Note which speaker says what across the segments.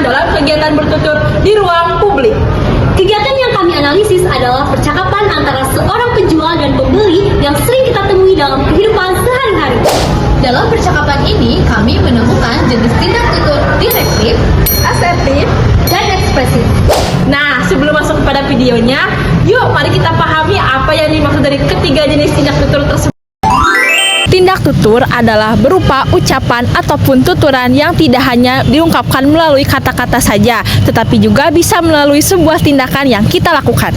Speaker 1: dalam kegiatan bertutur di ruang publik.
Speaker 2: Kegiatan yang kami analisis adalah percakapan antara seorang penjual dan pembeli yang sering kita temui dalam kehidupan sehari-hari.
Speaker 3: Dalam percakapan ini, kami menemukan jenis tindak tutur direktif,
Speaker 1: Asertif.
Speaker 2: Dan ekspresif.
Speaker 1: Nah, sebelum masuk kepada videonya, yuk mari kita pahami apa yang dimaksud dari ketiga jenis tindak tutur tersebut. Tindak tutur adalah berupa ucapan ataupun tuturan yang tidak hanya diungkapkan melalui kata-kata saja, tetapi juga bisa melalui sebuah tindakan yang kita lakukan.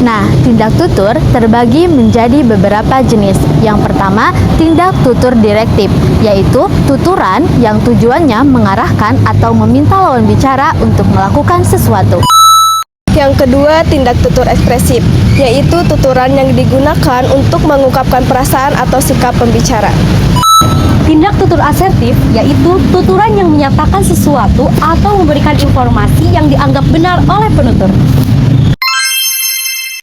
Speaker 4: Nah, tindak tutur terbagi menjadi beberapa jenis. Yang pertama, tindak tutur direktif, yaitu tuturan yang tujuannya mengarahkan atau meminta lawan bicara untuk melakukan sesuatu.
Speaker 5: Yang kedua, tindak tutur ekspresif, yaitu tuturan yang digunakan untuk mengungkapkan perasaan atau sikap pembicara.
Speaker 2: Tindak tutur asertif yaitu tuturan yang menyatakan sesuatu atau memberikan informasi yang dianggap benar oleh penutur.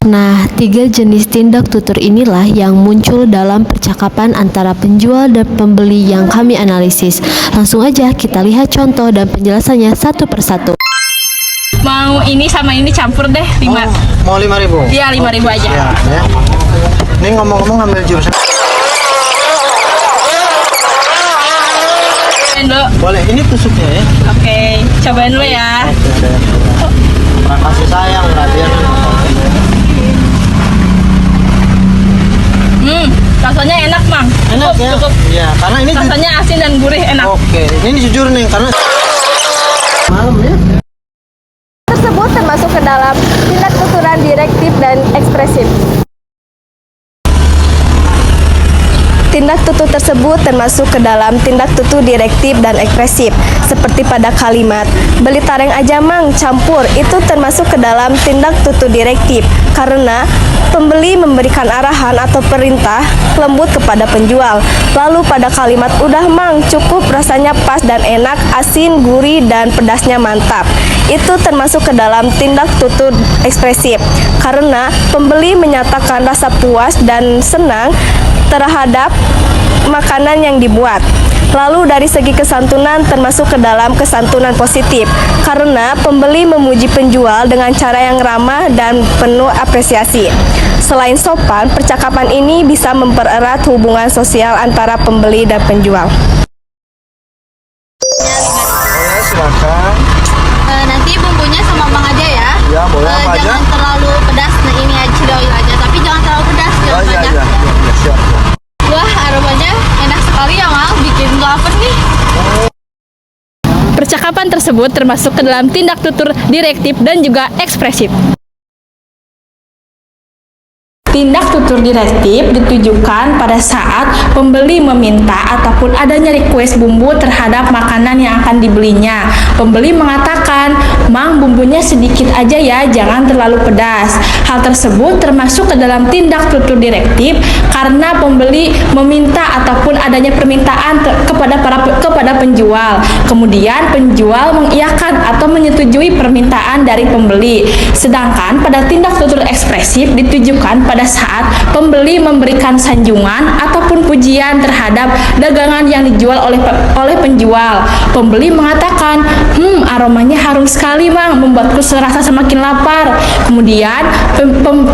Speaker 4: Nah, tiga jenis tindak tutur inilah yang muncul dalam percakapan antara penjual dan pembeli yang kami analisis. Langsung aja kita lihat contoh dan penjelasannya satu persatu.
Speaker 1: Mau ini sama ini campur deh, 5.
Speaker 6: Mau 5.000?
Speaker 1: Iya, 5.000 aja.
Speaker 6: Ya, ya. Ini ngomong-ngomong ambil jurusan.
Speaker 1: Dulu.
Speaker 6: Boleh, ini tusuknya ya.
Speaker 1: Oke, cobain dulu ya.
Speaker 6: Terima kasih sayang, perhatian.
Speaker 1: Rasanya enak, Mang.
Speaker 6: Enak
Speaker 1: Cukup,
Speaker 6: ya?
Speaker 1: cukup.
Speaker 6: Iya, karena ini
Speaker 1: Rasanya asin dan gurih, enak.
Speaker 6: Oke, ini jujur nih karena malam ya.
Speaker 5: Tersebut termasuk ke dalam tindak tuturan direktif dan ekspresif. Tindak tutur tersebut termasuk ke dalam tindak tutur direktif dan ekspresif, seperti pada kalimat beli tareng aja mang campur, itu termasuk ke dalam tindak tutur direktif karena pembeli memberikan arahan atau perintah lembut kepada penjual. Lalu pada kalimat udah mang cukup, rasanya pas dan enak, asin, gurih dan pedasnya mantap, itu termasuk ke dalam tindak tutur ekspresif karena pembeli menyatakan rasa puas dan senang terhadap makanan yang dibuat. Lalu dari segi kesantunan termasuk ke dalam kesantunan positif karena pembeli memuji penjual dengan cara yang ramah dan penuh apresiasi. Selain sopan, percakapan ini bisa mempererat hubungan sosial antara pembeli dan penjual.
Speaker 6: Boleh, silakan.
Speaker 3: nanti bumbunya sama Bang aja ya.
Speaker 6: Ya, boleh apa aja?
Speaker 3: Jangan terlalu pedas, nah ini aja Cidoil aja, tapi jangan terlalu pedas, jangan
Speaker 6: Oh, iya,
Speaker 3: banyak.
Speaker 6: iya, iya, siap.
Speaker 3: Wah, aromanya enak sekali ya, Mal. Bikin lapar nih.
Speaker 1: Percakapan tersebut termasuk ke dalam tindak tutur direktif dan juga ekspresif. Tindak tutur direktif ditujukan pada saat pembeli meminta ataupun adanya request bumbu terhadap makanan yang akan dibelinya. Pembeli mengatakan, "Mang, bumbunya sedikit aja ya, jangan terlalu pedas." Hal tersebut termasuk ke dalam tindak tutur direktif karena pembeli meminta ataupun adanya permintaan kepada penjual. Kemudian penjual mengiyakan atau menyetujui permintaan dari pembeli. Sedangkan pada tindak tutur ekspresif ditujukan pada saat pembeli memberikan sanjungan ataupun pujian terhadap dagangan yang dijual oleh penjual. Pembeli mengatakan, aromanya harum sekali, Mang, membuatku serasa semakin lapar." Kemudian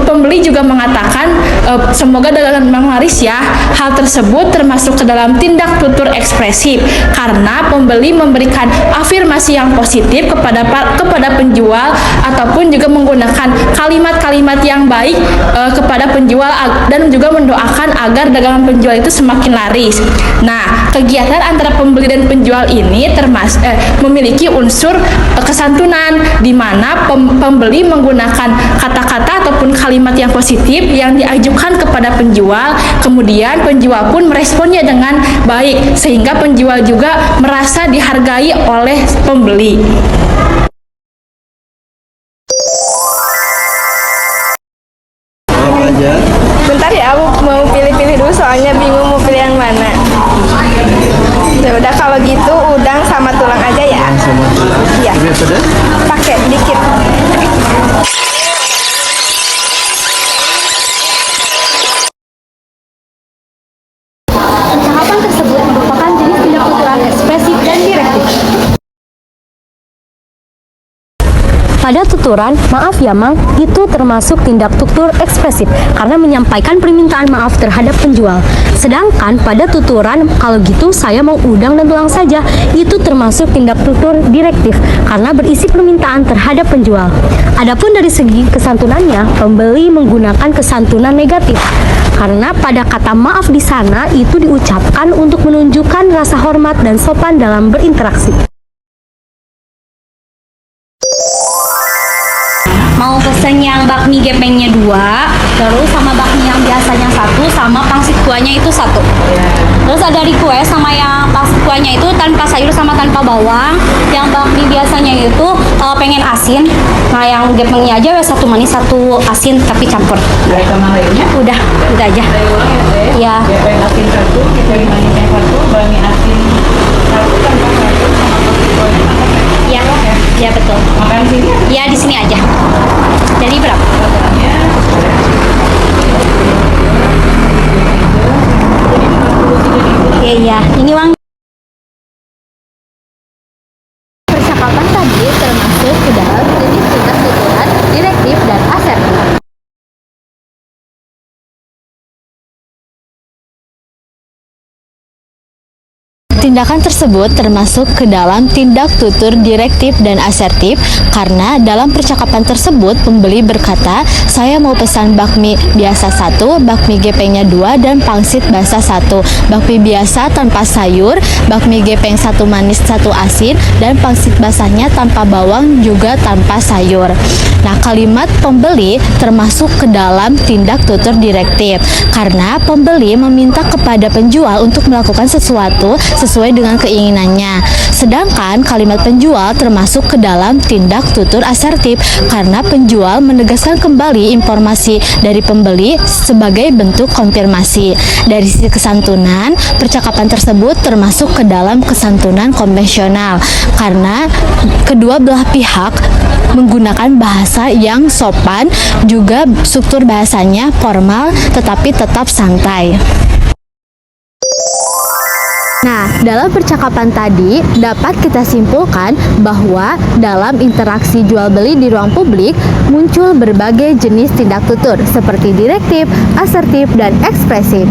Speaker 1: pembeli juga mengatakan, "Semoga dagangan Mang laris ya." Hal tersebut termasuk ke dalam tindak tutur ekspresif karena pembeli memberikan afirmasi yang positif kepada penjual ataupun juga menggunakan kalimat-kalimat yang baik kepada penjual dan juga mendoakan agar dagangan penjual itu semakin laris. Nah, kegiatan antara pembeli dan penjual ini memiliki unsur kesantunan di mana pembeli menggunakan kata-kata ataupun kalimat yang positif yang diajukan kepada penjual, kemudian penjual pun meresponnya dengan baik sehingga penjual juga merasa dihargai oleh pembeli.
Speaker 5: Bentar ya, aku mau pilih-pilih dulu soalnya bingung mau pilih yang mana. Ya udah kalau gitu udang sama tulang aja ya. Iya. Pakai dikit.
Speaker 2: pada tuturan, maaf ya Mang, itu termasuk tindak tutur ekspresif karena menyampaikan permintaan maaf terhadap penjual. Sedangkan pada tuturan, kalau gitu saya mau udang dan tulang saja, itu termasuk tindak tutur direktif karena berisi permintaan terhadap penjual. Adapun dari segi kesantunannya, pembeli menggunakan kesantunan negatif karena pada kata maaf di sana itu diucapkan untuk menunjukkan rasa hormat dan sopan dalam berinteraksi. Mau pesen yang bakmi gepengnya 2, terus sama bakmi yang biasanya 1, sama pangsit kuahnya itu 1. Terus ada request sama yang pangsit kuahnya itu tanpa sayur sama tanpa bawang. Yang bakmi biasanya itu pengen asin. Nah yang gepengnya aja 1 manis 1 asin tapi campur. Udah aja. Ya.
Speaker 7: Gepeng asin 1, gepeng manisnya 1, bakmi asin 1 tanpa sayur sama pangsit kuahnya tanpa sayur.
Speaker 2: Ya betul.
Speaker 7: Makan di sini?
Speaker 2: Ya di sini aja. Jadi berapa? Iya, ini uang.
Speaker 4: Percakapan tadi termasuk ke dalam jenis tindak tuturan direktif dan asertif. Tindakan tersebut termasuk ke dalam tindak tutur direktif dan asertif karena dalam percakapan tersebut pembeli berkata, saya mau pesan bakmi biasa 1, bakmi gepengnya 2, dan pangsit basah 1, bakmi biasa tanpa sayur, bakmi gepeng 1 manis 1 asin, dan pangsit basahnya tanpa bawang juga tanpa sayur. Nah, kalimat pembeli termasuk ke dalam tindak tutur direktif karena pembeli meminta kepada penjual untuk melakukan sesuatu sesuai dengan keinginannya. Sedangkan kalimat penjual termasuk ke dalam tindak tutur asertif karena penjual menegaskan kembali informasi dari pembeli sebagai bentuk konfirmasi. Dari sisi kesantunan, percakapan tersebut termasuk ke dalam kesantunan konvensional karena kedua belah pihak menggunakan bahasa yang sopan, juga struktur bahasanya formal tetapi tetap santai. Nah, dalam percakapan tadi dapat kita simpulkan bahwa dalam interaksi jual beli di ruang publik muncul berbagai jenis tindak tutur seperti direktif, asertif, dan ekspresif.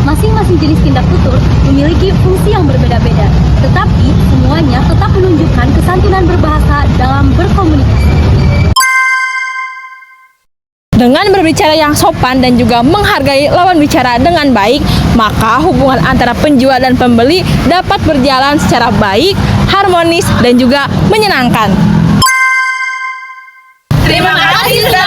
Speaker 2: Masing-masing jenis tindak tutur memiliki fungsi yang berbeda-beda, tetapi semuanya tetap menunjukkan kesantunan berbahasa dalam berkomunikasi.
Speaker 1: Dengan berbicara yang sopan dan juga menghargai lawan bicara dengan baik, maka hubungan antara penjual dan pembeli dapat berjalan secara baik, harmonis, dan juga menyenangkan. Terima kasih sudah